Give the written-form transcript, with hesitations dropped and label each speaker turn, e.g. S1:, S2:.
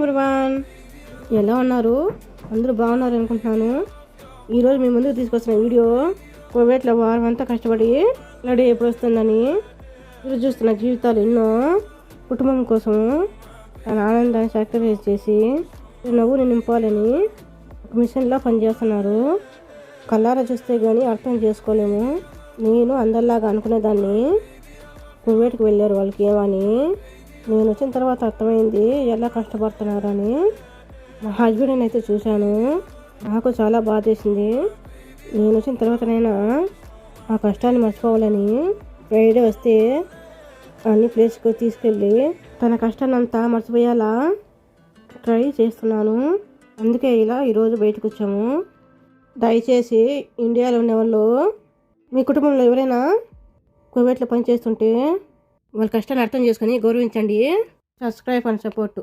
S1: Everyone, ఎలా ఉన్నారు? అందరూ బాగున్నారు అనుకుంటున్నాను. ఈరోజు మీ ముందుకు తీసుకొచ్చిన వీడియో కువైట్లో వారం అంతా కష్టపడి రెడీ ఎప్పుడు వస్తుందని ఈరోజు చూస్తున్న జీవితాలు ఎన్నో కుటుంబం కోసం తన ఆనందాన్ని సాక్రిఫైస్ చేసి నవ్వుని నింపాలని ఒక మిషన్లో పనిచేస్తున్నారు. కళ్ళారా చూస్తే కానీ అర్థం చేసుకోలేము. నేను అందరిలాగా అనుకునేదాన్ని. కువైట్కి వెళ్ళారు వాళ్ళకి ఏమని. నేను వచ్చిన తర్వాత అర్థమైంది ఎలా కష్టపడుతున్నారని. మా హస్బెండ్ని అయితే చూశాను, నాకు చాలా బాధేసింది. నేను వచ్చిన తర్వాతనైనా ఆ కష్టాన్ని మర్చిపోవాలని ఫ్రైడే వస్తే అన్ని ప్లేస్కి తీసుకెళ్ళి తన కష్టాన్ని అంతా మర్చిపోయేలా ట్రై చేస్తున్నాను. అందుకే ఇలా ఈరోజు బయటకు వచ్చాము. దయచేసి ఇండియాలో ఉండేవాళ్ళు మీ కుటుంబంలో ఎవరైనా కువైట్లో పనిచేస్తుంటే వాళ్ళ కష్టాన్ని అర్థం చేసుకొని గౌరవించండి. Subscribe and support.